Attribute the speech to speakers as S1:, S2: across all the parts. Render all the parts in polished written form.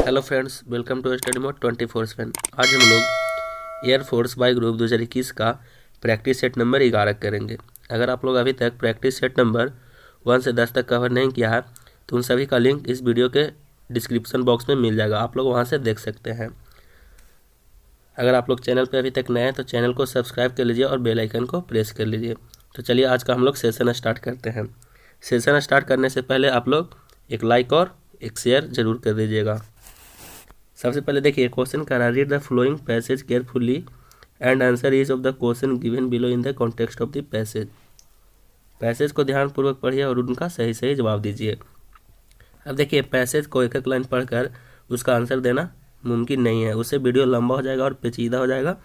S1: Hello friends, welcome to study mode 24/7। आज हम लोग एयरफोर्स बाई ग्रुप 2021 का प्रैक्टिस सेट नंबर 11 करेंगे। अगर आप लोग अभी तक प्रैक्टिस सेट नंबर 1 से 10 तक कवर नहीं किया है तो उन सभी का लिंक इस वीडियो के डिस्क्रिप्शन बॉक्स में मिल जाएगा, आप लोग वहां से देख सकते हैं। अगर आप लोग चैनल पर अभी तक नए हैं तो चैनल को सब्सक्राइब कर लीजिए और बेल आइकन को प्रेस कर लीजिए। तो चलिए आज का हम लोग सेशन स्टार्ट करते हैं। सेशन स्टार्ट करने से पहले आप लोग एक लाइक और एक शेयर जरूर कर दीजिएगा। सबसे पहले देखिए क्वेश्चन का read the flowing passage carefully and answer each of the question given below in the context of the passage को ध्यानपूर्वक पढ़िए और उनका सही सही जवाब दीजिए। अब देखिए पैसेज को एक एक लाइन पढ़कर उसका आंसर देना मुमकिन नहीं है, उससे वीडियो लंबा हो जाएगा और पेचीदा हो जाएगा।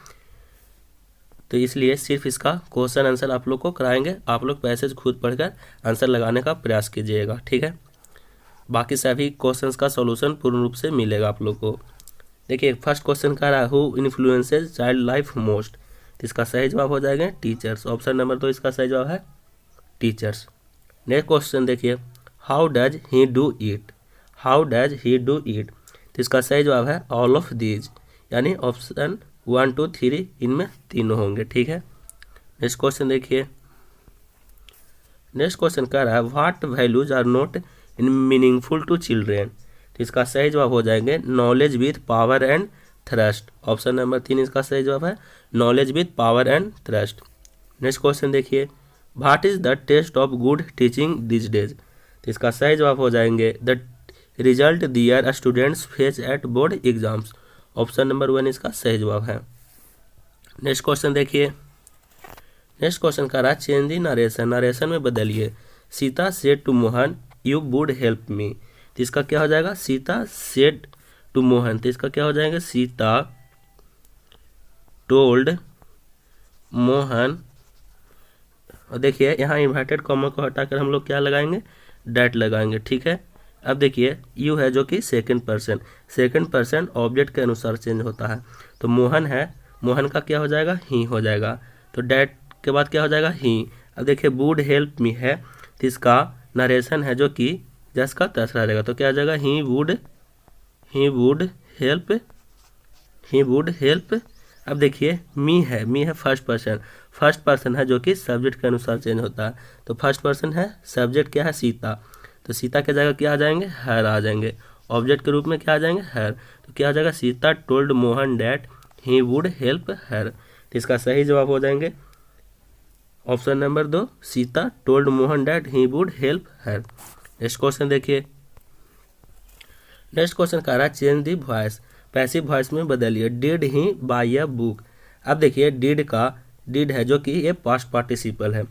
S1: तो इसलिए सिर्फ इसका क्वेश्चन आंसर आप लोग को कराएंगे, आप लोग पैसेज खुद पढ़कर आंसर लगाने का प्रयास कीजिएगा, ठीक है। बाकी सभी क्वेश्चंस का सॉल्यूशन पूर्ण रूप से मिलेगा आप लोग को। देखिए फर्स्ट क्वेश्चन का रहा who influences child life most, तो इसका सही जवाब हो जाएगा टीचर्स। ऑप्शन नंबर 2 इसका सही जवाब है टीचर्स। नेक्स्ट क्वेश्चन देखिए how does he do it, how does he do it, तो इसका सही जवाब है ऑल ऑफ दीज, यानी ऑप्शन 1, 2, 3 इनमें तीनों होंगे, ठीक है। नेक्स्ट क्वेश्चन देखिए, नेक्स्ट क्वेश्चन कह रहा है what values are not in meaningful to children, तो इसका सही जवाब हो जाएंगे knowledge with power and thrust. Option number 3 इसका सही जवाब है knowledge with power and thrust. Next question देखिए what is the test of good teaching this days, तो इसका सही जवाब हो जाएंगे the result their students face at board exams. Option number 1 इसका सही जवाब है। नेक्स्ट क्वेश्चन देखिए, नेक्स्ट क्वेश्चन का रहा चेंज द नरेशन, नरेशन में बदलिए। Sita said to Mohan you would help me, तो इसका क्या हो जाएगा सीता सेड टू मोहन, तो इसका क्या हो जाएगा सीता टोल्ड मोहन। और देखिए यहाँ इन्वर्टेड कॉमा को हटाकर हम लोग क्या लगाएंगे डैट लगाएंगे, ठीक है। अब देखिए यू है जो कि सेकंड पर्सन ऑब्जेक्ट के अनुसार चेंज होता है, तो मोहन है, मोहन का क्या हो जाएगा ही हो जाएगा, तो डैट के बाद क्या हो जाएगा ही। अब देखिए वुड हेल्प मी है, तो इसका नरेशन है जो कि जस का तस रहेगा, तो क्या आ जाएगा ही वुड हेल्प। अब देखिए मी है फर्स्ट पर्सन है जो कि सब्जेक्ट के अनुसार चेंज होता है, तो फर्स्ट पर्सन है सब्जेक्ट क्या है सीता, तो सीता के जगह क्या आ जाएंगे हर आ जाएंगे, ऑब्जेक्ट के रूप में क्या आ जाएंगे हर, तो क्या आ जाएगा Sita told Mohan that he would help her, तो इसका सही जवाब हो जाएंगे option number 2 Sita told Mohan that he would help her. Next question देखिए, नेक्स्ट क्वेश्चन कह रहा है change the voice, passive voice में बदलिए। Did he buy a book, अब देखिए डिड है जो कि ये पास्ट पार्टिसिपल है,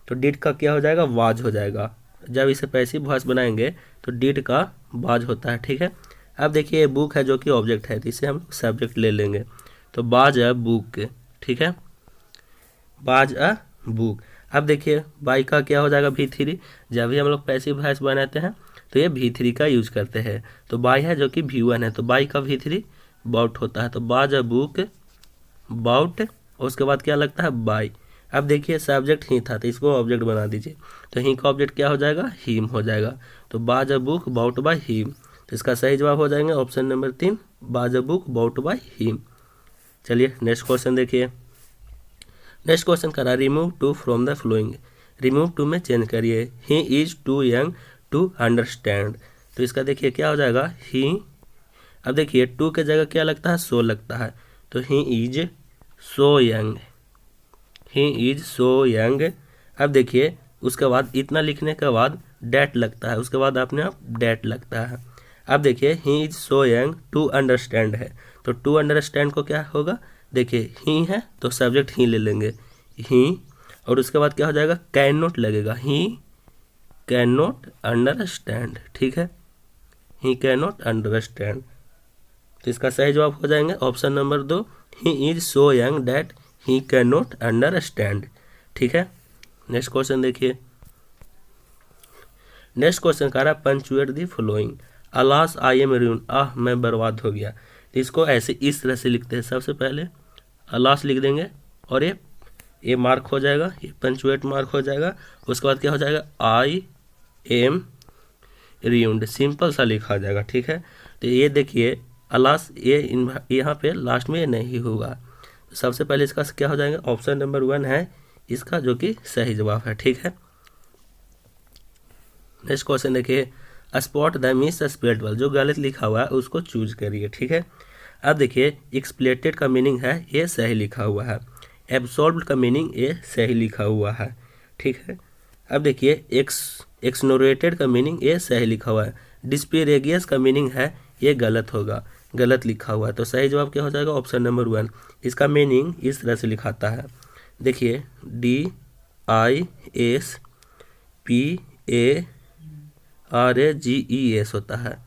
S1: तो डिड का क्या हो जाएगा वाज हो जाएगा। जब इसे पैसिव वॉइस बनाएंगे तो डिड का वाज होता है, ठीक है। अब देखिए ये बुक है जो कि ऑब्जेक्ट है, तो इसे हम सब्जेक्ट ले लेंगे, तो बाज अ बुक, ठीक है, बाज अ बुक। अब देखिए बाई का क्या हो जाएगा V3, जब भी हम लोग पैसिव वॉइस बनाते हैं तो ये V3 का यूज करते हैं, तो बाई है जो कि V1 है, तो बाई का V3 बाउट होता है, तो बाज अ बुक बाउट, उसके बाद क्या लगता है बाई। अब देखिए सब्जेक्ट ही था तो इसको ऑब्जेक्ट बना दीजिए, तो ही का ऑब्जेक्ट क्या हो जाएगा हिम हो जाएगा, तो was a book bought by him, तो इसका सही जवाब हो जाएंगे option number 3 was a book bought by him. चलिए नेक्स्ट क्वेश्चन देखिए, नेक्स्ट क्वेश्चन करा remove too from the following, remove too में चेंज करिए। He is too young to understand, तो इसका देखिए क्या हो जाएगा ही। अब देखिए टू के जगह क्या लगता है सो लगता है, तो ही is so young, he is so young. अब देखिए उसके बाद इतना लिखने के बाद डैट लगता है, उसके बाद अपने आप डैट लगता है। अब देखिए he is so young to understand है, तो टू अंडरस्टैंड को क्या होगा देखिए ही है तो सब्जेक्ट ही ले लेंगे ही, और उसके बाद क्या हो जाएगा कैन नॉट लगेगा, ही कैन नॉट अंडरस्टैंड, ठीक है, ही कैन नॉट अंडरस्टैंड, तो इसका सही जवाब हो जाएंगे option number 2 he is so young that he can not understand, ठीक है। नेक्स्ट क्वेश्चन देखिए, नेक्स्ट क्वेश्चन कह रहा है punctuate the following, alas I am रूइन, मैं बर्बाद हो गया, तो इसको ऐसे इस तरह से लिखते हैं, सबसे पहले अलास लिख देंगे और ये मार्क हो जाएगा, ये पंचुएट मार्क हो जाएगा, उसके बाद क्या हो जाएगा आई एम रूइंड, सिंपल सा लिखा जाएगा, ठीक है। तो ये देखिए अलास ये यहाँ पे लास्ट में नहीं होगा। तो सबसे पहले इसका क्या हो जाएगा, ऑप्शन नंबर 1 है इसका जो कि सही जवाब है। ठीक है, नेक्स्ट क्वेश्चन देखिए, spot the miss spelled word, जो गलत लिखा हुआ है उसको चूज करिए। ठीक है, अब देखिए एक्सप्लेटेड का मीनिंग है ये सही लिखा हुआ है, एब्सॉल्व्ड का मीनिंग ये सही लिखा हुआ है। ठीक है, अब देखिए एक्सनोरेटेड का मीनिंग ये सही लिखा हुआ है, डिस्पिरेगियस का मीनिंग है ये गलत होगा, गलत लिखा हुआ है। तो सही जवाब क्या हो जाएगा, ऑप्शन नंबर 1। इसका मीनिंग इस तरह से लिखाता है, देखिए DISPARAGES होता है,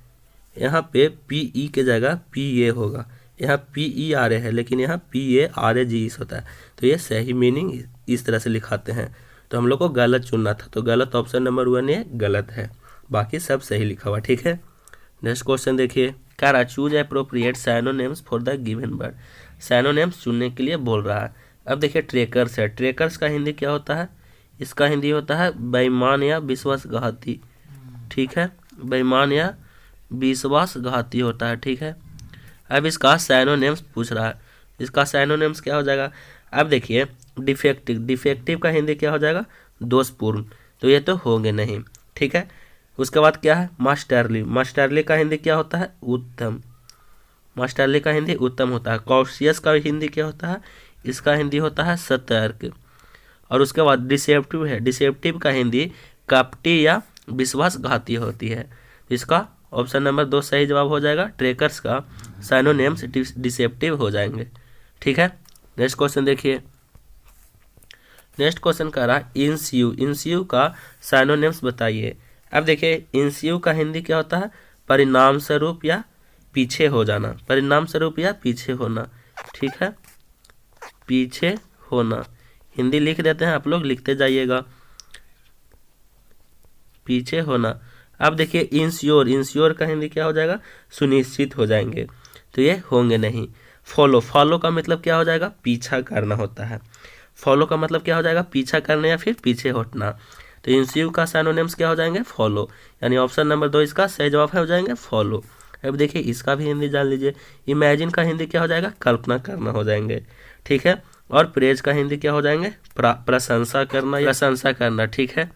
S1: यहाँ पे PE के जगह PA होगा, यहाँ PERA है लेकिन यहाँ PARAGES होता है। तो ये सही मीनिंग इस तरह से लिखाते हैं। तो हम लोग को गलत चुनना था, तो गलत ऑप्शन नंबर 1 ये गलत है, बाकी सब सही लिखा हुआ। ठीक है, नेक्स्ट क्वेश्चन देखिए, कारा choose appropriate synonyms for the given word, synonyms चुनने के लिए बोल रहा है। अब देखिए ट्रेकर्स है, ट्रेकर्स का हिंदी क्या होता है, इसका हिंदी होता है बेईमान या विश्वासघाती। ठीक है, बेईमान या विश्वासघाती होता है। ठीक है, अब इसका साइनोनिम्स पूछ रहा है, इसका साइनोनिम्स क्या हो जाएगा। अब देखिए डिफेक्टिव, डिफेक्टिव का हिंदी क्या हो जाएगा, दोषपूर्ण, तो ये तो होंगे नहीं। ठीक है, उसके बाद क्या है मास्टरली, मास्टरली का हिंदी क्या होता है, उत्तम, मास्टरली का हिंदी उत्तम होता है। कॉशियस का हिंदी क्या होता है, इसका हिंदी होता है सतर्क। और उसके बाद डिसेप्टिव है, डिसेप्टिव का हिंदी कपटी या विश्वासघाती होती है। इसका ऑप्शन नंबर 2 सही जवाब हो जाएगा, ट्रेकर्स का साइनोनिम्स डिसेप्टिव हो जाएंगे। ठीक है, नेक्स्ट क्वेश्चन देखिए, नेक्स्ट क्वेश्चन कह रहा है इंस्यू, इंस्यू का साइनोनिम्स बताइए। अब देखिए इंस्यू का हिंदी क्या होता है, परिणाम स्वरूप या पीछे हो जाना, परिणाम स्वरूप या पीछे होना। ठीक है, पीछे होना, हिंदी लिख देते हैं, आप लोग लिखते जाइएगा, पीछे होना। अब देखिए इंश्योर, इंश्योर का हिंदी क्या हो जाएगा, सुनिश्चित हो जाएंगे, तो ये होंगे नहीं। फॉलो, फॉलो का मतलब क्या हो जाएगा, पीछा करना होता है, फॉलो का मतलब क्या हो जाएगा, पीछा करना या फिर पीछे हटना। तो इंस्यू का साइनोनिम्स क्या हो जाएंगे, फॉलो, यानी ऑप्शन नंबर 2 इसका सही जवाब है, हो जाएंगे फॉलो। अब देखिए इसका भी हिंदी जान लीजिए, इमेजिन का हिंदी क्या हो जाएगा, कल्पना करना हो जाएंगे। ठीक है, और प्रेज का हिंदी क्या हो जाएंगे, प्रशंसा करना या प्रशंसा करना। ठीक है,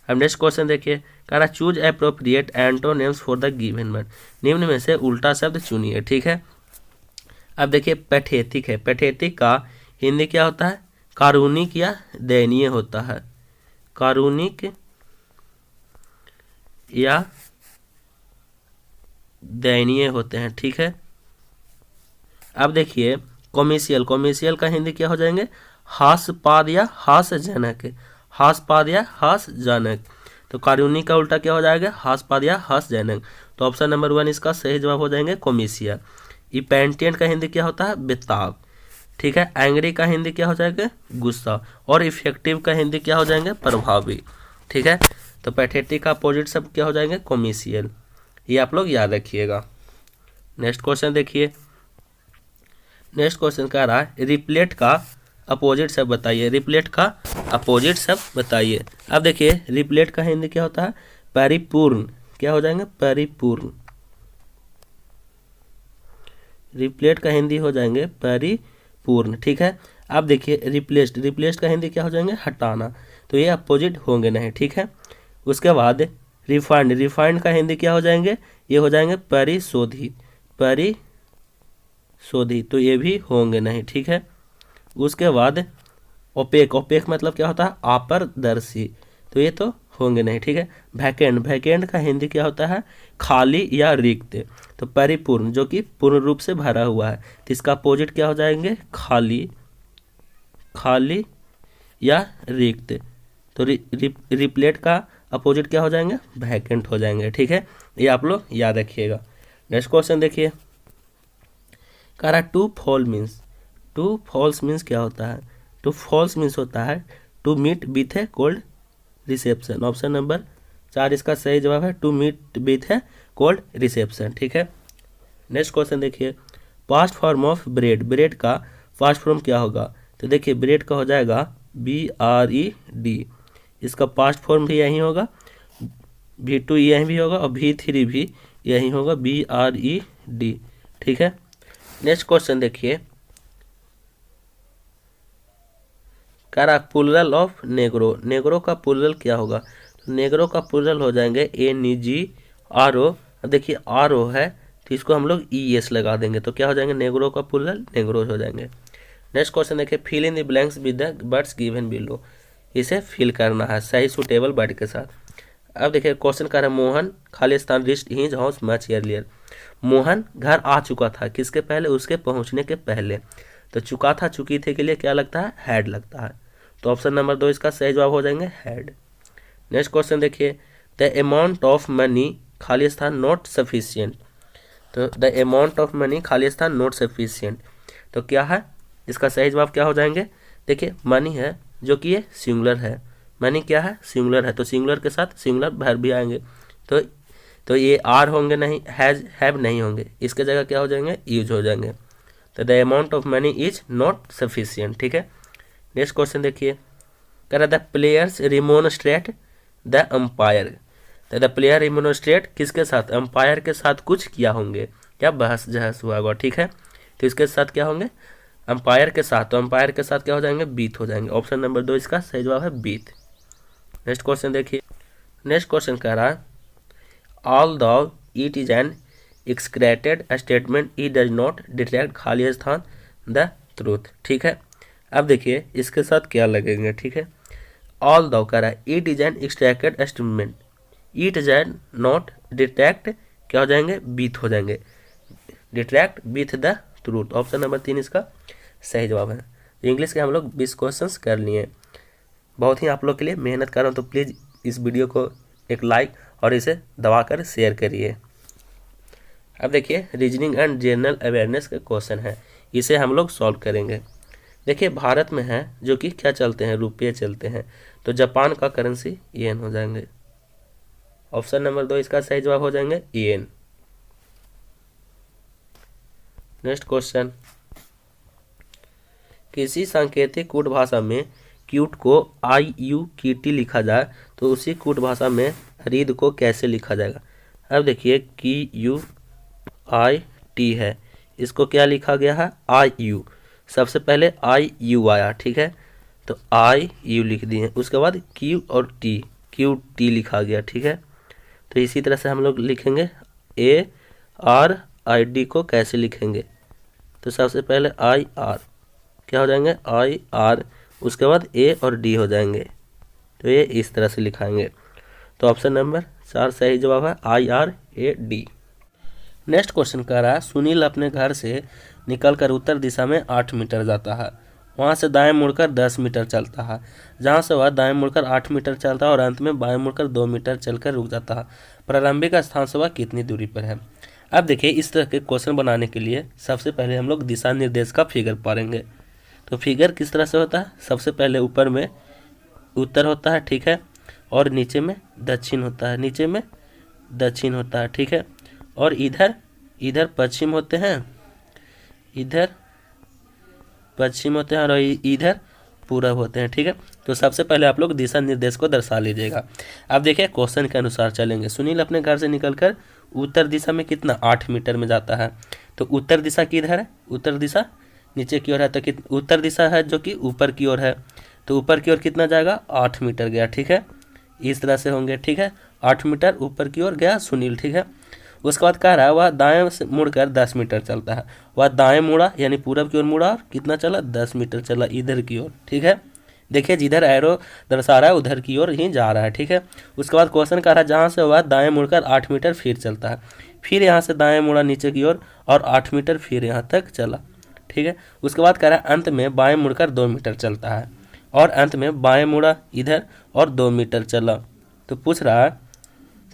S1: अब नेक्स्ट क्वेश्चन देखिए, कह रहा choose appropriate antonyms for the given word, निम्न में से उल्टा शब्द चुनिए। ठीक है, अब देखिए पैथेटिक है, पैथेटिक का हिंदी क्या होता है, कारुणिक या दयनीय होता है, कारुणिक या दयनीय होते हैं। ठीक है, अब देखिए कॉमर्शियल, कॉमर्शियल का हिंदी क्या हो जाएंगे, हास्यपाद या हास्यजनक, हास्यपाद या हास्यजनक। तो कारुणिक का उल्टा क्या हो जाएगा, हास्यपाद या हास्यजनक। तो ऑप्शन नंबर 1 इसका सही जवाब हो जाएंगे कॉमर्शियल। इपेंटेंट का हिंदी क्या होता है, बेताब। ठीक है, एंग्री का हिंदी क्या हो जाएगा, गुस्सा। और इफेक्टिव का हिंदी क्या हो जाएंगे, प्रभावी। ठीक है, तो पैथेटिक का अपोजिट सब क्या हो जाएंगे, कॉमर्शियल, ये आप लोग याद रखिएगा। नेक्स्ट क्वेश्चन देखिए, नेक्स्ट क्वेश्चन कह रहा है रिप्लेट का अपोजिट सब बताइए, रिप्लेट का अपोजिट सब बताइए। अब देखिए रिप्लेट का हिंदी क्या होता है, परिपूर्ण, क्या हो जाएंगे, परिपूर्ण। रिप्लेट का हिंदी हो जाएंगे परिपूर्ण। ठीक है, अब देखिए रिप्लेस्ड, रिप्लेस्ड का हिंदी क्या हो जाएंगे, हटाना, तो ये अपोजिट होंगे नहीं। ठीक है, उसके बाद रिफाइंड, रिफाइंड का हिंदी क्या हो जाएंगे, ये हो जाएंगे परिशोधित, परिशोधित, तो ये भी होंगे नहीं। ठीक है, उसके बाद ओपेक, ओपेक मतलब क्या होता है, अपारदर्शी, तो ये तो होंगे नहीं। ठीक है, वैकेंट, वैकेंट का हिंदी क्या होता है, खाली या रिक्त। तो परिपूर्ण जो कि पूर्ण रूप से भरा हुआ है, तो इसका अपोजिट क्या हो जाएंगे, खाली, खाली या रिक्त। तो रिप्लेट का अपोजिट क्या हो जाएंगे, वैकेंट हो जाएंगे। ठीक है, ये आप लोग याद रखिएगा। नेक्स्ट क्वेश्चन देखिए, कह रहा to fall means, to falls means क्या होता है, टू फॉल्स मीन्स होता है to meet with a cold reception. Option number 4 इसका सही जवाब है, to meet with a cold reception. ठीक है, नेक्स्ट क्वेश्चन देखिए, past form of bread, bread का पास्ट फॉर्म क्या होगा, तो देखिए ब्रेड का हो जाएगा BRED, इसका पास्ट फॉर्म भी यही होगा, V2 यही भी होगा और V3 भी यही होगा BRED। ठीक है, नेक्स्ट क्वेश्चन देखिए, कह रहा प्लूरल ऑफ नेग्रो। नेग्रो का प्लूरल क्या होगा? तो नेग्रो का प्लूरल हो जाएंगे NEGRO। अब देखिए RO है तो इसको हम लोग ES लगा देंगे, तो क्या हो जाएंगे? नेग्रो का प्लूरल नेग्रोज हो जाएंगे। नेक्स्ट क्वेश्चन देखिए, fill in the blanks with the words given below. इसे फिल करना है सही सुटेबल वर्ड के साथ। अब देखिए क्वेश्चन कर रहा है, Mohan Khalistan wrist his house much earlier. Mohan घर आ चुका था, किसके पहले? उसके पहुंचने के पहले। तो चुका था, चुकी थे के लिए क्या लगता है? हैड लगता है। तो ऑप्शन नंबर 2 इसका सही जवाब हो जाएंगे हैड। नेक्स्ट क्वेश्चन देखिए, the amount of money Khalistan not sufficient. तो the amount of money Khalistan not sufficient, तो क्या है? इसका सही जवाब क्या हो जाएंगे? देखिए मनी है जो कि ये सिंगुलर है, मनी क्या है? सिंगुलर है, तो सिंगुलर के साथ सिंगुलर वर्ब भी आएंगे। तो ये आर होंगे नहीं, हैज हैव नहीं होंगे, इसके जगह क्या हो जाएंगे? यूज हो जाएंगे। तो the amount of money is not sufficient. ठीक है, नेक्स्ट क्वेश्चन देखिए, कह रहा द प्लेयर्स रिमोनस्ट्रेट द अंपायर। तो द प्लेयर रिमोनस्ट्रेट किसके साथ? अंपायर के साथ कुछ किया होंगे, क्या बहस जहस हुआ होगा। ठीक है, तो इसके साथ क्या होंगे? अंपायर के साथ। तो अंपायर के साथ क्या हो जाएंगे? बीत हो जाएंगे। ऑप्शन नंबर 2 इसका सही जवाब है बीत। नेक्स्ट क्वेश्चन देखिए, नेक्स्ट क्वेश्चन कह रहा है, although it is an exaggerated statement ई does not detect Khalistan the truth. ठीक है, अब देखिए इसके साथ क्या लगेंगे। ठीक है, ऑल दो कह रहा है, it is an extracted statement, it is an not detect क्या हो जाएंगे? बीथ हो जाएंगे, डिट्रैक्ट बीथ द ट्रूथ। ऑप्शन नंबर 3 इसका सही जवाब है। इंग्लिश के हम लोग 20 क्वेश्चंस कर लिए, बहुत ही आप लोग के लिए मेहनत कर रहा हूँ, तो प्लीज़ इस वीडियो को एक लाइक और इसे दबाकर शेयर करिए। अब देखिए रीजनिंग एंड जनरल अवेयरनेस के क्वेश्चन है, इसे हम लोग सॉल्व करेंगे। देखिए भारत में है जो कि क्या चलते हैं? रुपये चलते हैं, तो जापान का करेंसी येन हो जाएंगे। ऑप्शन नंबर 2 इसका सही जवाब हो जाएंगे येन। नेक्स्ट क्वेश्चन, किसी सांकेतिक कूट भाषा में क्यूट को IUKT लिखा जाए तो उसी कूट भाषा में रीद को कैसे लिखा जाएगा? अब देखिए QUIT है, इसको क्या लिखा गया है? IU। सबसे पहले IU आया, ठीक है, तो IU लिख दिए, उसके बाद Q और T, QT लिखा गया। ठीक है, तो इसी तरह से हम लोग लिखेंगे ARID को कैसे लिखेंगे? तो सबसे पहले IR क्या हो जाएंगे? IR, उसके बाद A और D हो जाएंगे, तो ये इस तरह से लिखाएंगे। तो ऑप्शन नंबर 4 सही जवाब है IRAD। नेक्स्ट क्वेश्चन कह रहा है, सुनील अपने घर से निकलकर उत्तर दिशा में 8 मीटर जाता है, वहाँ से दाएं मुड़कर 10 मीटर चलता है, जहाँ से वह दाएं मुड़कर 8 मीटर चलता है और अंत में बाएं मुड़कर 2 मीटर चलकर रुक जाता है। प्रारंभिक स्थान से वह कितनी दूरी पर है? अब देखिए इस तरह के क्वेश्चन बनाने के लिए सबसे पहले हम लोग दिशा निर्देश का फिगर पढ़ेंगे। तो फिगर किस तरह से होता है? सबसे पहले ऊपर में उत्तर होता है, ठीक है, और नीचे में दक्षिण होता है, नीचे में दक्षिण होता है, ठीक है, और इधर इधर पश्चिम होते हैं, इधर पश्चिम होते हैं और इधर पूरब होते हैं। ठीक है, तो सबसे पहले आप लोग दिशा निर्देश को दर्शा लीजिएगा। अब देखिए क्वेश्चन के अनुसार चलेंगे। सुनील अपने घर से निकलकर उत्तर दिशा में कितना 8 मीटर में जाता है, तो उत्तर दिशा किधर है? उत्तर दिशा नीचे की ओर है, तो उत्तर दिशा है जो कि ऊपर की ओर है, तो ऊपर की ओर कितना जाएगा? 8 मीटर गया। ठीक है, इस तरह से होंगे, ठीक है, 8 मीटर ऊपर की ओर गया सुनील। ठीक है, उसके बाद कह रहा है वह दाएं से मुड़कर 10 मीटर चलता है, वह दाएं मुड़ा यानी पूरब की ओर मुड़ा और कितना चला? 10 मीटर चला इधर की ओर। ठीक है, देखिए जिधर एरो दर्शा रहा है उधर की ओर ही जा रहा है। ठीक है, उसके बाद क्वेश्चन कह रहा है जहाँ से वह दाएं मुड़कर 8 मीटर फिर चलता है, फिर यहाँ से दाएं मुड़ा नीचे की ओर और 8 मीटर फिर यहाँ तक चला। ठीक है, उसके बाद कह रहा है अंत में बाएं मुड़कर 2 मीटर चलता है और अंत में बाएं मुड़ा इधर और 2 मीटर चला। तो पूछ रहा है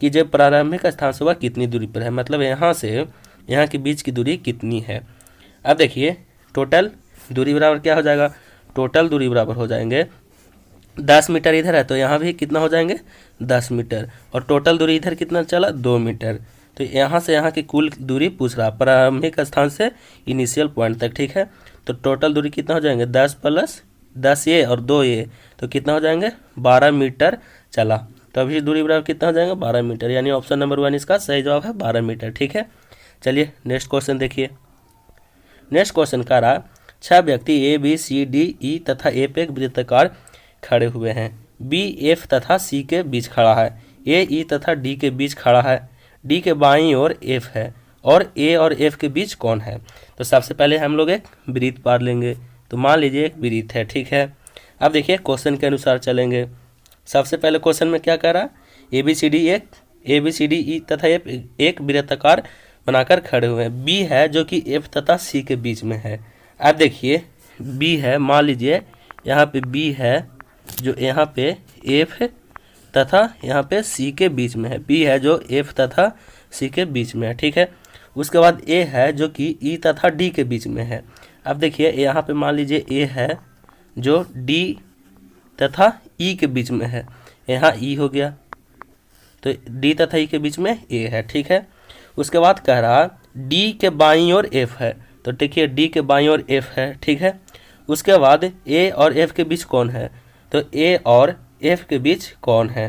S1: कि जब प्रारंभिक स्थान से वह कितनी दूरी पर है, मतलब यहाँ से यहाँ के बीच की दूरी कितनी है। अब देखिए टोटल दूरी बराबर क्या हो जाएगा? टोटल दूरी बराबर हो जाएंगे 10 मीटर इधर है तो यहाँ भी कितना हो जाएंगे? 10 मीटर, और टोटल दूरी इधर कितना चला? 2 मीटर। तो यहाँ से यहाँ की कुल दूरी पूछ रहा प्रारंभिक स्थान से इनिशियल पॉइंट तक। ठीक है, तो टोटल दूरी कितना हो जाएंगे? 10 + 10 ये और 2 ये, तो कितना हो जाएंगे? 12 मीटर चला। तो अभी दूरी बराबर कितना हो जाएगा 12 मीटर, यानी ऑप्शन नंबर 1 इसका सही जवाब है 12 मीटर। ठीक है, चलिए नेक्स्ट क्वेश्चन देखिए। नेक्स्ट क्वेश्चन कह रहा 6 व्यक्ति A B C D E तथा ए पे एक वृत्ताकार खड़े हुए हैं। बी एफ तथा सी के बीच खड़ा है, ए ई तथा डी के बीच खड़ा है, डी के बाईं ओर एफ है और ए और एफ के बीच कौन है। तो सबसे पहले हम लोग एक वृत्त पार लेंगे, तो मान लीजिए एक वृत्त है। ठीक है, अब देखिए क्वेश्चन के अनुसार चलेंगे। सबसे पहले क्वेश्चन में क्या कह रहा है, A B C D E तथा एफ एक वृत्ताकार बनाकर खड़े हुए हैं। बी है जो कि एफ तथा सी के बीच में है। अब देखिए बी है, मान लीजिए यहाँ पे बी है जो यहाँ पे एफ तथा यहाँ पे सी के बीच में है। बी है जो एफ तथा सी के बीच में है। ठीक है, उसके बाद ए है जो कि ई तथा डी के बीच में है। अब देखिए यहाँ पे मान लीजिए ए है जो डी तथा ई के बीच में है, यहाँ ई हो गया, तो डी तथा ई के बीच में ए है। ठीक है, उसके बाद कह रहा डी के बाईं ओर एफ है, तो देखिए डी के बाईं ओर एफ है। ठीक है, उसके बाद ए और एफ के बीच कौन है, तो ए और एफ के बीच कौन है।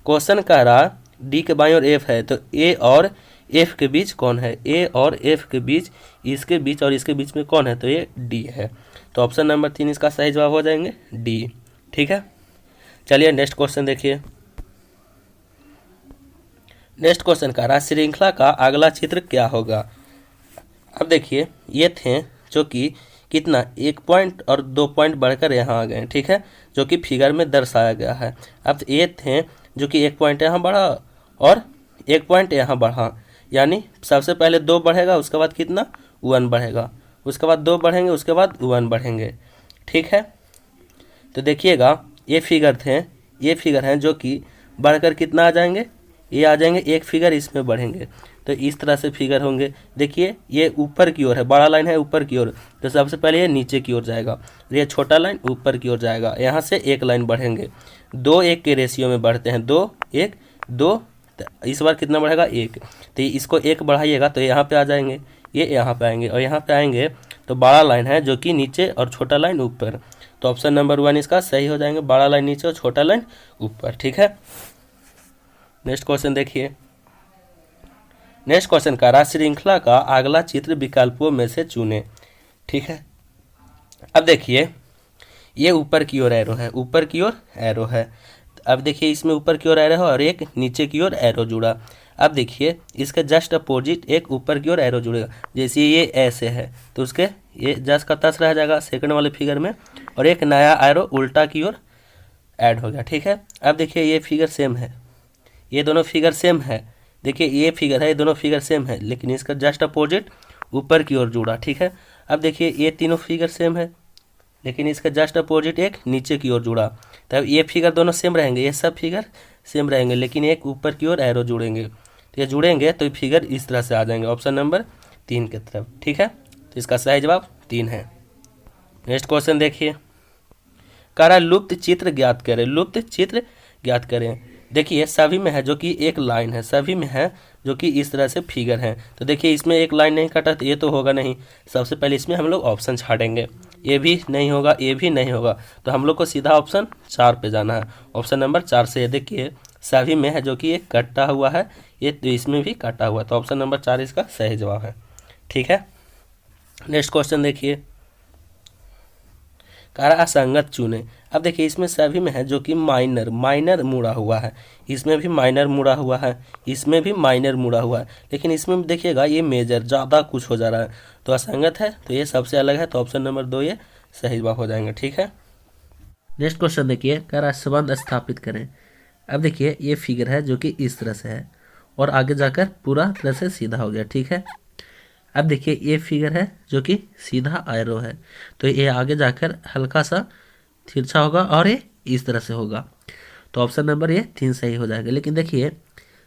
S1: क्वेश्चन कह रहा डी के बाईं ओर एफ है, तो ए और एफ के बीच कौन है, ए और एफ के बीच, इसके बीच और इसके बीच में कौन है, तो ये डी है। तो ऑप्शन नंबर 3 इसका सही जवाब हो जाएंगे डी। ठीक है, चलिए नेक्स्ट क्वेश्चन देखिए। नेक्स्ट क्वेश्चन कह रहा श्रृंखला का अगला चित्र क्या होगा। अब देखिए ये थे जो कि कितना 1 पॉइंट और 2 पॉइंट बढ़कर यहाँ आ गए। ठीक है, जो कि फिगर में दर्शाया गया है। अब ये थे जो कि 1 पॉइंट यहाँ बढ़ा और 1 पॉइंट यहाँ बढ़ा, यानी सबसे पहले 2 बढ़ेगा, उसके बाद कितना 1 बढ़ेगा, उसके बाद 2 बढ़ेंगे, उसके बाद 1 बढ़ेंगे। ठीक है, तो देखिएगा ये फिगर थे, ये फिगर हैं जो कि बढ़कर कितना आ जाएंगे, ये आ जाएंगे, एक फिगर इसमें बढ़ेंगे, तो इस तरह से फिगर होंगे। देखिए ये ऊपर की ओर है, बड़ा लाइन है ऊपर की ओर, तो सबसे पहले ये नीचे की ओर जाएगा, ये छोटा लाइन ऊपर की ओर जाएगा, यहाँ से एक लाइन बढ़ेंगे, 2-1 के रेशियो में बढ़ते हैं, 2-1 2, इस बार कितना बढ़ेगा 1, तो इसको 1 बढ़ाइएगा तो यहाँ पे आ जाएंगे, ये यहाँ पे आएंगे और यहाँ पे आएंगे, तो बड़ा लाइन है जो कि नीचे और छोटा लाइन ऊपर। तो ऑप्शन नंबर 1 इसका सही हो जाएंगे, बड़ा लाइन नीचे और छोटा लाइन ऊपर। ठीक है, नेक्स्ट क्वेश्चन देखिए। नेक्स्ट क्वेश्चन का रहा श्रृंखला का अगला चित्र विकल्पों में से चुने। ठीक है, अब देखिए ये ऊपर की ओर एरो है, ऊपर की ओर एरो है। अब देखिए इसमें ऊपर की ओर एरो है और एक नीचे की ओर एरो जुड़ा। अब देखिए इसका जस्ट अपोजिट एक ऊपर की ओर एरो जुड़ेगा, जैसे ये ऐसे है तो उसके ये जस्ट का तस रह जाएगा सेकंड वाले फिगर में, और एक नया एरो उल्टा की ओर ऐड हो गया। ठीक है, अब देखिए ये फिगर सेम है, ये दोनों फिगर सेम है। देखिए ये फिगर है, ये दोनों फिगर सेम है, लेकिन इसका जस्ट अपोजिट ऊपर की ओर जुड़ा। ठीक है, अब देखिए ये तीनों फिगर सेम है, लेकिन इसका जस्ट अपोजिट एक नीचे की ओर जुड़ा। तब ये फिगर दोनों सेम रहेंगे, ये सब फिगर सेम रहेंगे, लेकिन एक ऊपर की ओर एरो जुड़ेंगे, तो ये जुड़ेंगे तो फिगर इस तरह से आ जाएंगे ऑप्शन नंबर 3 की तरफ। ठीक है, तो इसका सही जवाब 3 है। नेक्स्ट क्वेश्चन देखिए, कह रहा लुप्त चित्र ज्ञात करें, लुप्त चित्र ज्ञात करें। देखिए सभी में है जो कि एक लाइन है, सभी में है जो कि इस तरह से फिगर है। तो देखिए इसमें एक लाइन नहीं कटा तो ये तो होगा नहीं, सबसे पहले इसमें हम लोग ऑप्शन छाटेंगे, ये भी नहीं होगा, ये भी नहीं होगा, तो हम लोग को सीधा ऑप्शन 4 पे जाना है। ऑप्शन नंबर 4 से ये देखिए सभी में है जो कि एक कटा हुआ है, ये तो इसमें भी कटा हुआ है, तो ऑप्शन नंबर 4 इसका सही जवाब है। ठीक है, नेक्स्ट क्वेश्चन देखिए, कह रहा असंगत चुने। अब देखिए इसमें सभी में है जो कि माइनर मुड़ा हुआ है, इसमें भी माइनर मुड़ा हुआ है, इसमें भी माइनर मुड़ा हुआ है, लेकिन इसमें देखिएगा ये मेजर ज़्यादा कुछ हो जा रहा है, तो असंगत है, तो ये सबसे अलग है, तो ऑप्शन नंबर 2 ये सही जवाब हो जाएंगे। ठीक है, नेक्स्ट क्वेश्चन देखिए, कह रहा संबंध स्थापित करें। अब देखिए ये फिगर है जो कि इस तरह से है और आगे जाकर पूरा तरह से सीधा हो गया। ठीक है, अब देखिए ये फिगर है जो कि सीधा एरो है, तो ये आगे जाकर हल्का सा तिरछा होगा और ये इस तरह से होगा, तो ऑप्शन नंबर ये 3 सही हो जाएगा। लेकिन देखिए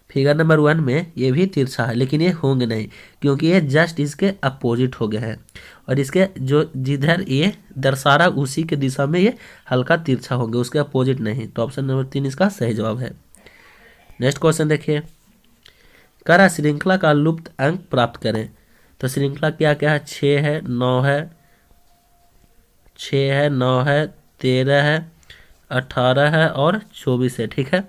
S1: फिगर नंबर 1 में ये भी तिरछा है, लेकिन ये होंगे नहीं क्योंकि ये जस्ट इसके अपोजिट हो गया है, और इसके जो जिधर ये दर्शा रहा उसी के दिशा में ये हल्का तिरछा होंगे, उसके अपोजिट नहीं, तो ऑप्शन नंबर 3 इसका सही जवाब है। नेक्स्ट क्वेश्चन देखिए, कह रहा श्रृंखला का लुप्त अंक प्राप्त करें। तो श्रृंखला क्या क्या है, 6 है, 9 है, 13 है और 24 है। ठीक है,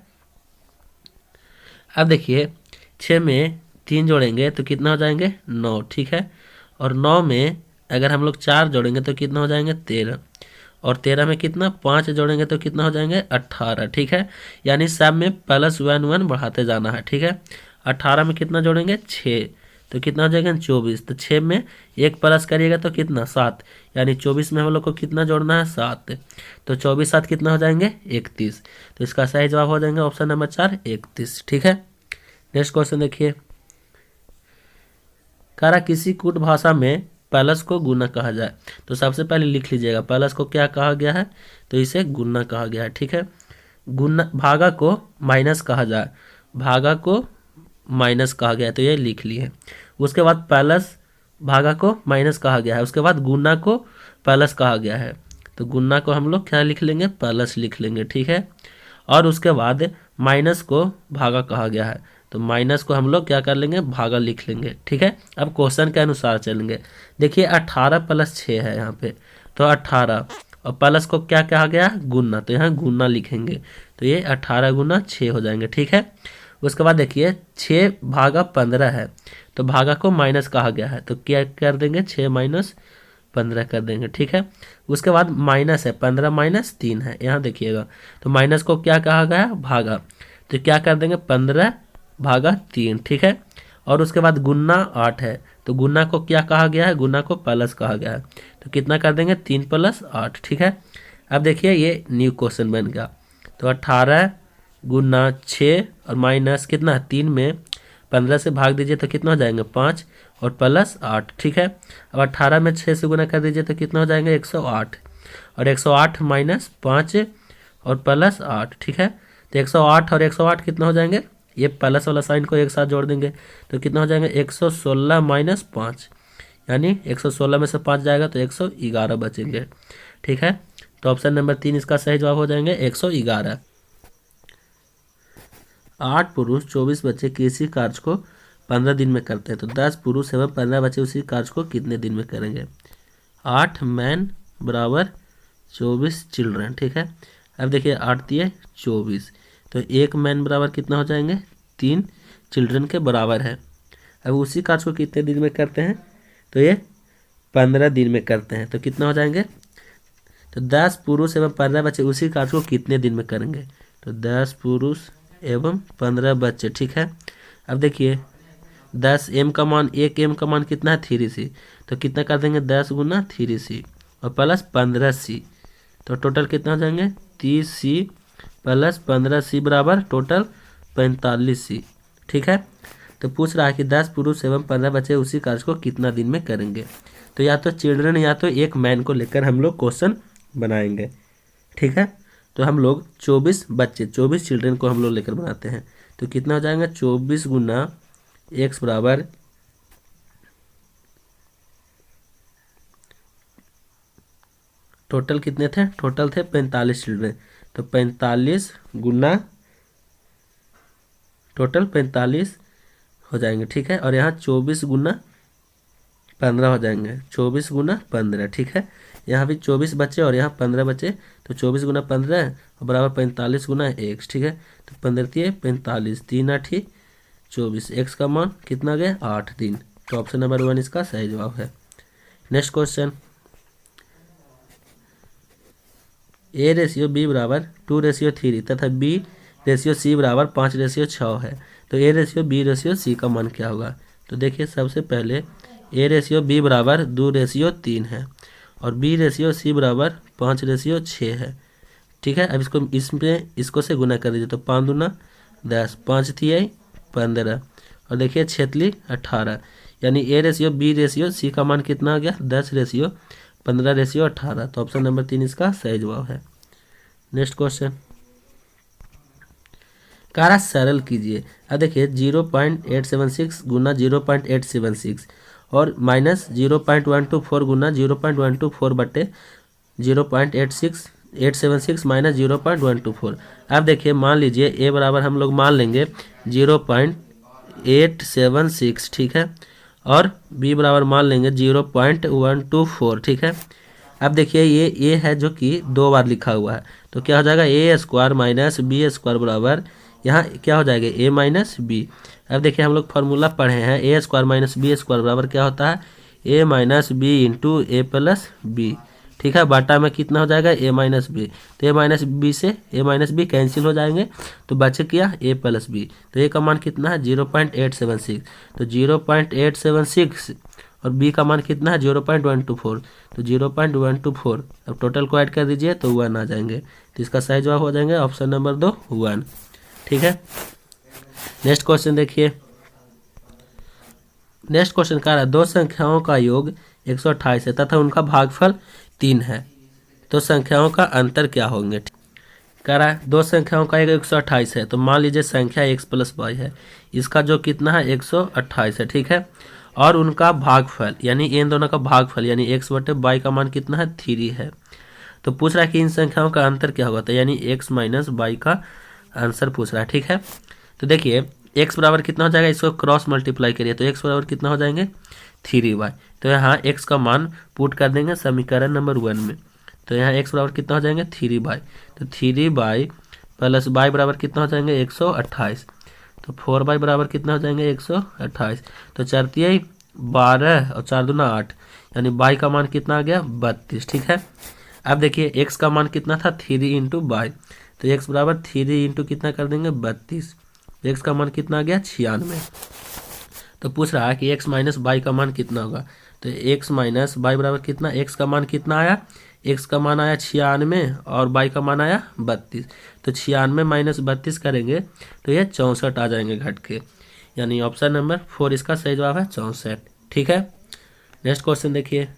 S1: अब देखिए 6 में 3 जोड़ेंगे तो कितना हो जाएंगे 9, ठीक है। और 9 में अगर हम लोग 4 जोड़ेंगे तो कितना हो जाएंगे 13, और 13 में कितना 5 जोड़ेंगे तो कितना हो जाएंगे 18, ठीक है। यानी सब में +1 बढ़ाते जाना है, ठीक है। 18 में कितना जोड़ेंगे 6 तो कितना हो जाएगा 24, तो 6 में 1 प्लस करिएगा तो कितना 7, यानी 24 में हम लोग को कितना जोड़ना है 7, तो 24 7 कितना हो जाएंगे 31। तो इसका सही जवाब हो जाएंगे ऑप्शन नंबर 4 31, ठीक है। नेक्स्ट क्वेश्चन देखिए, करा किसी कूट भाषा में प्लस को गुना कहा जाए। तो सबसे पहले लिख लीजिएगा प्लस को क्या कहा गया है, तो इसे गुना कहा गया है, ठीक है। गुना भागा को माइनस कहा जाए, भागा को माइनस कहा गया है, तो ये लिख लिए। उसके बाद प्लस भागा को माइनस कहा गया है, उसके बाद गुना को प्लस कहा गया है, तो गुना को हम लोग क्या लिख लेंगे प्लस लिख लेंगे, ठीक है। और उसके बाद माइनस को भागा कहा गया है, तो माइनस को हम लोग क्या कर लेंगे भागा लिख लेंगे, ठीक है। अब क्वेश्चन के अनुसार चलेंगे। देखिए 18 + 6 है यहाँ पे, तो 18 और प्लस को क्या कहा गया गुना, तो यहाँ गुना लिखेंगे, तो ये 18 गुना 6 हो जाएंगे, ठीक है। उसके बाद देखिए 6 भागा 15 है, तो भागा को माइनस कहा गया है, तो क्या कर देंगे 6 - 15 कर देंगे, ठीक है। उसके बाद माइनस है 15 - 3 है, यहाँ देखिएगा, तो माइनस को क्या कहा गया भागा, तो क्या कर देंगे 15 भागा 3, ठीक है। और उसके बाद गुना 8 है, तो गुना को क्या कहा गया है गुना को प्लस कहा गया है, तो कितना कर देंगे 3 + 8, ठीक है। अब देखिए ये न्यू क्वेश्चन बन गया, तो 18 गुना 6 और माइनस कितना 3 में 15 से भाग दीजिए तो कितना हो जाएंगे 5 और प्लस 8, ठीक है। अब 18 में 6 से गुना कर दीजिए तो कितना हो जाएंगे 108, और 108 - 5 और प्लस 8, ठीक है। तो 108 और 108 कितना हो जाएंगे, ये प्लस वाला साइन को एक साथ जोड़ देंगे तो कितना हो जाएंगे 116 - 5, यानी 116 में से 5 जाएगा तो 111 बचेंगे, ठीक है। तो ऑप्शन नंबर 3 इसका सही जवाब हो जाएंगे 111। 8 पुरुष 24 बच्चे किसी कार्य को 15 दिन में करते हैं, तो 10 पुरुष एवं 15 बच्चे उसी कार्य को कितने दिन में करेंगे। 8 मैन बराबर 24 चिल्ड्रन, ठीक है। अब देखिए 8 दिए 24, तो 1 मैन बराबर कितना हो जाएंगे 3 चिल्ड्रन के बराबर है। अब उसी कार्य को कितने दिन में करते हैं, तो ये 15 दिन में करते हैं, तो कितना हो जाएंगे, तो 10 पुरुष एवं 15 बच्चे उसी कार्य को कितने दिन में करेंगे, तो 10 पुरुष एवं 15 बच्चे, ठीक है। अब देखिए 10 m का मान 1 m का मान कितना है 3c, तो कितना कर देंगे 10 गुना 3c और प्लस 15c, तो टोटल कितना हो जाएंगे 30c + 15c बराबर टोटल 45c, ठीक है। तो पूछ रहा है कि 10 पुरुष एवं 15 बच्चे उसी कार्य को कितना दिन में करेंगे, तो या तो चिल्ड्रन या तो 1 मैन को लेकर हम लोग क्वेश्चन बनाएंगे, ठीक है। तो हम लोग 24 बच्चे 24 चिल्ड्रन को हम लोग लेकर बनाते हैं, तो कितना हो जाएगा 24 गुना x बराबर टोटल कितने थे, टोटल थे 45 चिल्ड्रन, तो 45 गुना टोटल 45 हो जाएंगे, ठीक है। और यहाँ 24 गुना 15 हो जाएंगे, 24 गुना 15, ठीक है। यहाँ भी 24 बच्चे और यहाँ 15 बच्चे, तो 24 गुना 15 और बराबर 45 गुना x, ठीक है। तो 15 × 45 3 8 24, x का मान कितना गया 8 दिन, तो ऑप्शन नंबर 1 इसका सही जवाब है। नेक्स्ट क्वेश्चन, A/B बराबर 2/3 तथा B/C बराबर 5/6 है, तो A/B/C का मान क्या होगा। तो देखिए सबसे पहले A/B बराबर 2/3 है और B/C बराबर 5/6 है, ठीक है। अब इसको से गुना कर दीजिए, तो 5 दूना 10, 5 × 15 और देखिए 6 × 18, यानी A/B/C का मान कितना आ गया 10/15/18, तो ऑप्शन नंबर 3 इसका सही जवाब है। नेक्स्ट क्वेश्चन, कारा सरल कीजिए। अब देखिए 0.876 गुना 0.876 और माइनस 0.124 गुना 0.124 बटे 0.876 माइनस 0.124। अब देखिए मान लीजिए ए बराबर हम लोग मान लेंगे 0.876, ठीक है, और बी बराबर मान लेंगे 0.124, ठीक है। अब देखिए ये ए है जो कि 2 बार लिखा हुआ है, तो क्या हो जाएगा A² - B² बराबर यहाँ क्या हो जाएगा ए माइनस बी। अब देखिए हम लोग फार्मूला पढ़े हैं, ए स्क्वायर माइनस बी स्क्वायर बराबर क्या होता है ए माइनस बी इंटू ए प्लस बी। ठीक है, बाटा में कितना हो जाएगा ए माइनस बी, तो ए माइनस बी से ए माइनस बी कैंसिल हो जाएंगे तो बचे क्या ए प्लस बी। तो ए का मान कितना है 0.876, तो 0.876 और बी का मान कितना है 0.124, तो 0.124। अब टोटल को ऐड कर दीजिए तो 1 आ जाएंगे, तो इसका सही जवाब हो जाएंगे ऑप्शन नंबर 2 1। ठीक है, नेक्स्ट क्वेश्चन देखिए। नेक्स्ट क्वेश्चन कह रहा है दो संख्याओं का योग 128 है तथा उनका भागफल 3 है, तो संख्याओं का अंतर क्या होंगे। कह रहा है दो संख्याओं का योग 128 है, तो मान लीजिए संख्या x प्लस वाई है, इसका जो कितना है 128 है। ठीक है, और उनका भागफल यानी इन दोनों का भागफल यानी x बटे वाई का मान कितना है 3 है। तो पूछ रहा है कि इन संख्याओं का अंतर क्या होगा, तो यानी x माइनस वाई का आंसर पूछ रहा है। ठीक है, तो देखिए x बराबर कितना हो जाएगा, इसको क्रॉस मल्टीप्लाई करिए तो x बराबर कितना हो जाएंगे 3y। तो यहाँ x का मान पुट कर देंगे समीकरण नंबर 1 में, तो यहाँ x बराबर कितना हो जाएंगे 3y, तो 3y प्लस y बराबर कितना हो जाएंगे 128, तो 4y बराबर कितना हो जाएंगे 128, तो 4 तिया 12 और 4 दूना 8, यानी y का मान कितना आ गया 32। ठीक है, अब देखिए x का मान कितना था 3 इंटू वाई, तो x बराबर 3 इंटू कितना कर देंगे 32, x का मान कितना आ गया 96। तो पूछ रहा है कि x माइनस वाई का मान कितना होगा, तो x माइनस वाई बराबर कितना, x का मान कितना आया, x का मान आया 96 और y का मान आया 32, तो 96 माइनस 32 करेंगे तो ये 64 आ जाएंगे घट के, यानी ऑप्शन नंबर 4 इसका सही जवाब है 64। ठीक है, नेक्स्ट क्वेश्चन देखिए।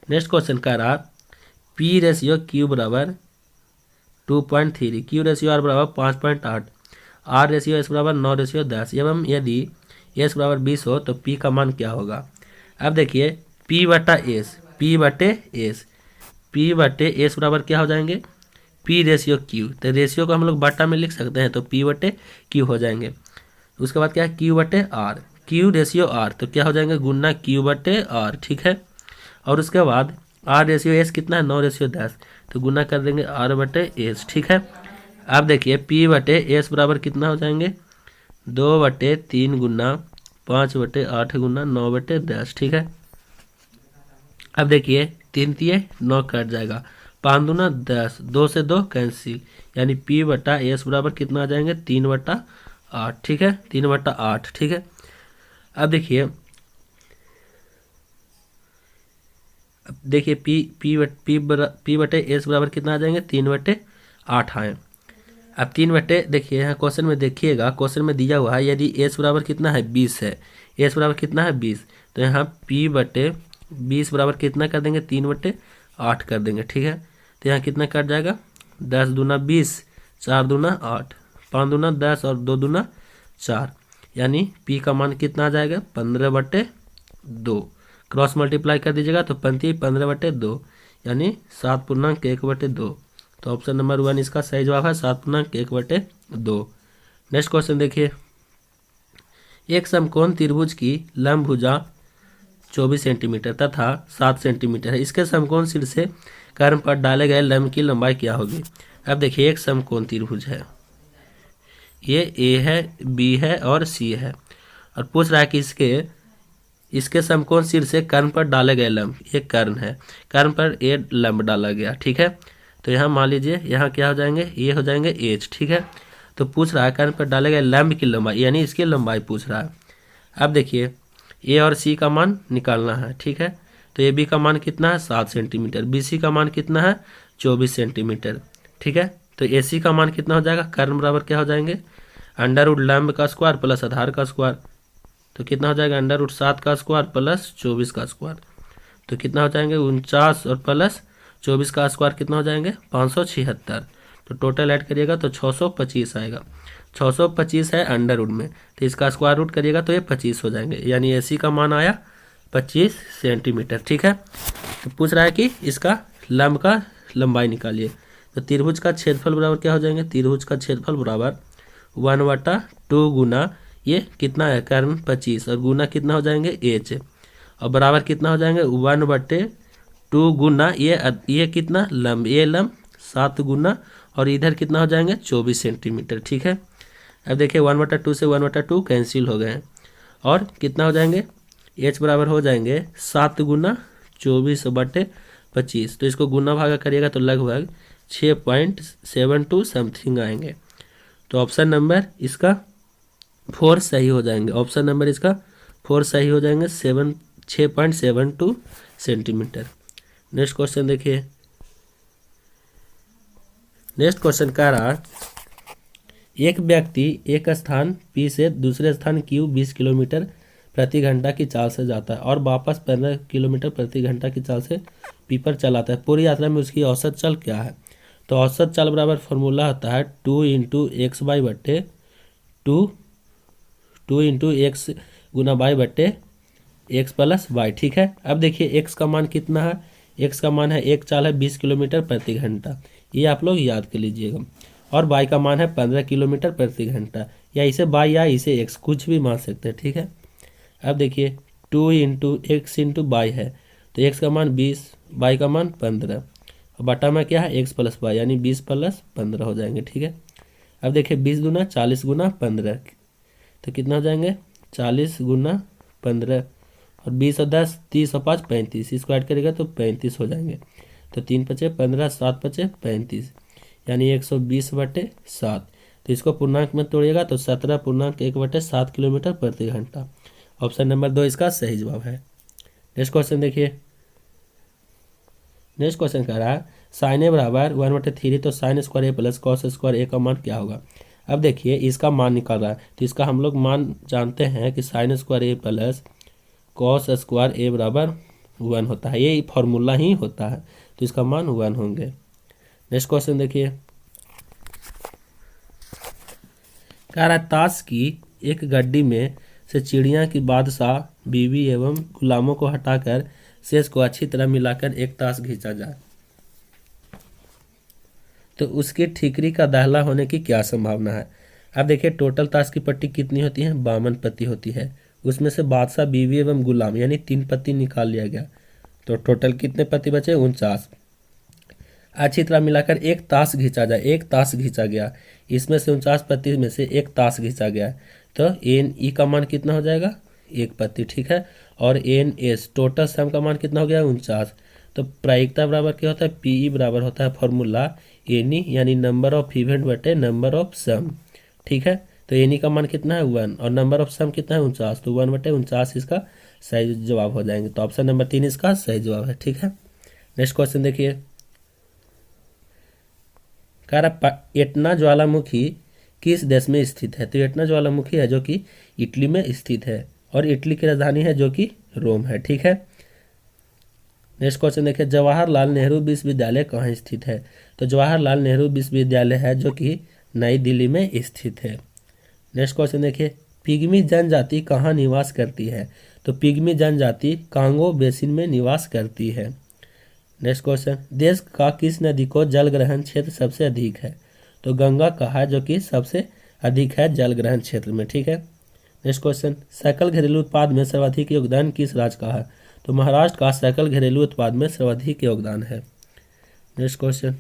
S1: नेक्स्ट क्वेश्चन कह रहा पी रेशियो क्यू बराबर 2.3, क्यू रेशियो आर बराबर 5.8, आर रेशियो एस बराबर 9 रेशियो 10 एवं यदि एस बराबर 20 हो तो पी का मान क्या होगा। अब देखिए पी बटा एस, पी बटे एस, पी बटे एस बराबर क्या हो जाएंगे पी रेशियो क्यू, तो रेशियो को हम लोग बटा में लिख सकते हैं तो पी बटे क्यू हो जाएंगे। उसके बाद क्या है क्यू बटे आर, क्यू रेशियो आर तो क्या हो जाएंगे गुना क्यू बटे आर। ठीक है, और उसके बाद आर रेशियो एस कितना है 9 रेशियो 10, तो गुना कर देंगे आर बटे एस। ठीक है, अब देखिए पी बटे एस बराबर कितना हो जाएंगे 2/3 गुना 5/8 गुना 9/10। ठीक है, अब देखिए 3 तिये 9 कट जाएगा, 5 दूना 10, 2 से 2 कैंसिल, यानी पी बटा एस बराबर कितना आ जाएंगे 3/8। ठीक है, 3/8। ठीक है, अब देखिए पी बटे एस बराबर कितना आ जाएंगे 3/8 आए। अब 3 बटे देखिए यहाँ क्वेश्चन में देखिएगा, क्वेश्चन में दिया हुआ है यदि एस बराबर कितना है 20 है, एस बराबर कितना है 20, तो यहाँ पी बटे 20 बराबर कितना कर देंगे 3/8 कर देंगे। ठीक है, तो यहाँ कितना कट जाएगा 10 दूना 20, 4 दूना 8, 5 दूना 10 और 2 दूना 4, यानी पी का मान कितना आ जाएगा 15/2। क्रॉस मल्टीप्लाई कर दीजिएगा तो 15/2 यानी 7.1/2, तो ऑप्शन नंबर 1 इसका सही जवाब है 7.1/2। नेक्स्ट क्वेश्चन देखिए। एक समकोण त्रिभुज की लंब भुजा 24 सेंटीमीटर तथा 7 सेंटीमीटर है, इसके समकोण सिर से कर्म पर डाले गए लंब की लंबाई क्या होगी। अब देखिए एक समकोण त्रिभुज है, ये ए है, बी है और सी है, और पूछ रहा है कि इसके समकोण सिर से कर्ण पर डाले गए लंब, ये कर्ण है, कर्ण पर ए लंब डाला गया। ठीक है, तो यहाँ मान लीजिए यहाँ क्या हो जाएंगे ये हो जाएंगे एच। ठीक है, तो पूछ रहा है कर्ण पर डाले गए लंब की लंबाई यानी इसकी लंबाई पूछ रहा है। अब देखिए ए और सी का मान निकालना है। ठीक है, तो ए बी का मान कितना है 7 सेंटीमीटर, बी सी का मान कितना है 24 सेंटीमीटर। ठीक है, तो ए सी का मान कितना हो जाएगा कर्ण बराबर क्या हो जाएंगे अंडर रूट लंब का स्क्वायर प्लस आधार का स्क्वायर, तो कितना हो जाएगा अंडर रूट 7 का स्क्वायर प्लस 24 का स्क्वायर, तो कितना हो जाएंगे 49 और प्लस 24 का स्क्वायर कितना हो जाएंगे 576, तो टोटल ऐड करिएगा तो 625 आएगा। 625 है अंडर रूट में, तो इसका स्क्वायर रूट करिएगा तो ये 25 हो जाएंगे, यानी एसी का मान आया 25 सेंटीमीटर। ठीक है, तो पूछ रहा है कि इसका लंब का लंबाई निकालिए, तो त्रिभुज का क्षेत्रफल बराबर क्या हो जाएंगे त्रिभुज का क्षेत्रफल बराबर 1/2 गुना ये कितना है कर्ण 25 और गुना कितना हो जाएंगे एच, और बराबर कितना हो जाएंगे 1/2 गुना ये कितना लंब, ये लंब 7 गुना और इधर कितना हो जाएंगे 24 सेंटीमीटर। ठीक है, अब देखिए 1/2 से 1/2 कैंसिल हो गए और कितना हो जाएंगे, h बराबर हो जाएंगे 7 गुना 24/25। तो इसको गुना भागा करिएगा तो लगभग 6.72 समथिंग आएंगे। तो ऑप्शन नंबर इसका 4 सही हो जाएंगे। ऑप्शन नंबर इसका 4 सही हो जाएंगे, 6.72 सेंटीमीटर। नेक्स्ट क्वेश्चन देखिए, नेक्स्ट क्वेश्चन कह रहा एक व्यक्ति एक स्थान P से दूसरे स्थान Q 20 किलोमीटर प्रति घंटा की चाल से जाता है और वापस 15 किलोमीटर प्रति घंटा की चाल से P पर चलाता है। पूरी यात्रा में उसकी औसत चाल क्या है? तो औसत चाल बराबर फॉर्मूला होता है 2 × x y बट्टे 2 × x गुना y बट्टे x प्लस y। ठीक है, अब देखिए x का मान कितना है, x का मान है एक चाल है 20 किलोमीटर प्रति घंटा, ये आप लोग याद कर लीजिएगा। और y का मान है 15 किलोमीटर प्रति घंटा, या इसे y या इसे x कुछ भी मान सकते हैं। ठीक है, अब देखिए 2 × x × y है, तो x का मान 20, y का मान 15, बटा में क्या है x प्लस y, यानी 20 प्लस 15 हो जाएंगे। ठीक है, अब देखिए 20 गुना 40 गुना 15, तो कितना हो जाएंगे 40 गुना 15 और 20 और 10 30 और 5 35, इसको ऐड करेगा तो 35 हो जाएंगे। तो 3 × 5 = 15, 7 × 5 = 35, यानी 120/7। तो इसको पूर्णांक में तोड़िएगा तो 17.1/7 किलोमीटर प्रति घंटा। ऑप्शन नंबर 2 इसका सही जवाब है। नेक्स्ट क्वेश्चन देखिए, नेक्स्ट क्वेश्चन कह रहा है साइन ए बराबर 1/3, तो साइन स्क्वायर ए प्लस कॉस स्क्वायर ए का मान क्या होगा? अब देखिए इसका मान निकाल रहा है, तो इसका हम लोग मान जानते हैं कि साइन स्क्वायर ए प्लस कॉस स्क्वायर ए बराबर 1 होता है, ये फॉर्मूला ही होता है, तो इसका मान 1 होंगे। नेक्स्ट क्वेश्चन देखिए, कह रहा है ताश की एक गड्डी में से चिड़िया की बादशाह बीवी एवं गुलामों को हटाकर शेष को अच्छी तरह मिलाकर एक ताश खींचा जाए, तो उसकी ठीकरी का दाहला होने की क्या संभावना है? अब देखिए टोटल ताश की पट्टी कितनी होती है, 52 पत्ती होती है, उसमें से बादशाह बीवी एवं गुलाम यानी 3 पत्ती निकाल लिया गया, तो टोटल कितने पत्ती बचे 49। अच्छी तरह मिलाकर एक ताश खींचा जाए, एक ताश खींचा गया, इसमें से 49 पत्ती में से एक ताश खींचा गया, तो एन ई का मान कितना हो जाएगा 1 पत्ती। ठीक है, और एन एस टोटल सम का मान कितना हो गया 49। तो प्रायिकता बराबर क्या होता है, पी ई बराबर होता है फॉर्मूला एन ई यानी नंबर ऑफ इवेंट बटे नंबर ऑफ सम। ठीक है, तो एन ई का मान कितना है 1 और नंबर ऑफ सम कितना है 49, तो 1/49 इसका सही जवाब हो जाएंगे। तो ऑप्शन नंबर 3 इसका सही जवाब है। ठीक है, नेक्स्ट क्वेश्चन देखिए, कह रहा एटना ज्वालामुखी किस देश में स्थित है? तो एटना ज्वालामुखी है जो कि इटली में स्थित है और इटली की राजधानी है जो कि रोम है। ठीक है, नेक्स्ट क्वेश्चन देखिए, जवाहरलाल नेहरू विश्वविद्यालय कहाँ स्थित है? तो जवाहरलाल नेहरू विश्वविद्यालय है जो कि नई दिल्ली में स्थित है। नेक्स्ट क्वेश्चन देखिए, पिग्मी जनजाति कहाँ निवास करती है? तो पिग्मी जनजाति कांगो बेसिन में निवास करती है। नेक्स्ट क्वेश्चन, देश का किस नदी को जल ग्रहण क्षेत्र सबसे अधिक है? तो गंगा का है जो कि सबसे अधिक है जल ग्रहण क्षेत्र में। ठीक है, नेक्स्ट क्वेश्चन, सकल घरेलू उत्पाद में सर्वाधिक योगदान किस राज्य का है? तो महाराष्ट्र का सकल घरेलू उत्पाद में सर्वाधिक योगदान है। नेक्स्ट क्वेश्चन,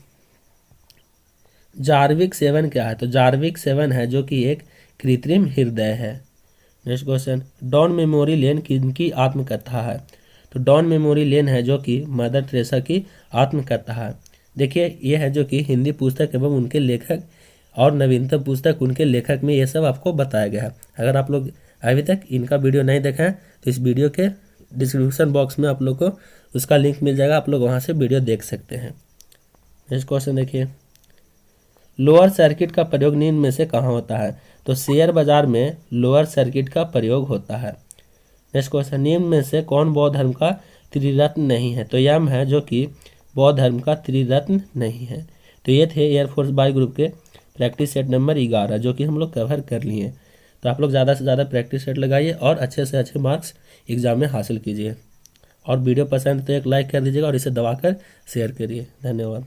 S1: जार्विक 7 क्या है? तो जार्विक 7 है जो कि एक कृत्रिम हृदय है। Next question, down memory lane किनकी आत्मकथा है? तो डॉन मेमोरी लेन है जो कि मदर टेरेसा की आत्मकथा है। देखिए ये है जो कि हिंदी पुस्तक एवं उनके लेखक और नवीनतम पुस्तक उनके लेखक में ये सब आपको बताया गया है। अगर आप लोग अभी तक इनका वीडियो नहीं देखा है तो इस वीडियो के डिस्क्रिप्शन बॉक्स में आप लोग को उसका लिंक मिल जाएगा, आप लोग वहाँ से वीडियो देख सकते हैं। नेक्स्ट क्वेश्चन देखिए, लोअर सर्किट का प्रयोग निम्न में से कहाँ होता है? तो शेयर बाजार में लोअर सर्किट का प्रयोग होता है। नेक्स्ट क्वेश्चन, निम्न में से कौन बौद्ध धर्म का त्रिरत्न नहीं है? तो यम है जो कि बौद्ध धर्म का त्रिरत्न नहीं है। तो ये थे एयरफोर्स बाय ग्रुप के प्रैक्टिस सेट नंबर 11 जो कि हम लोग कवर कर लिए। तो आप लोग ज़्यादा से ज़्यादा प्रैक्टिस सेट लगाइए और अच्छे से अच्छे मार्क्स एग्जाम में हासिल कीजिए। और वीडियो पसंद तो एक लाइक कर दीजिएगा और इसे दबाकर शेयर करिए। धन्यवाद।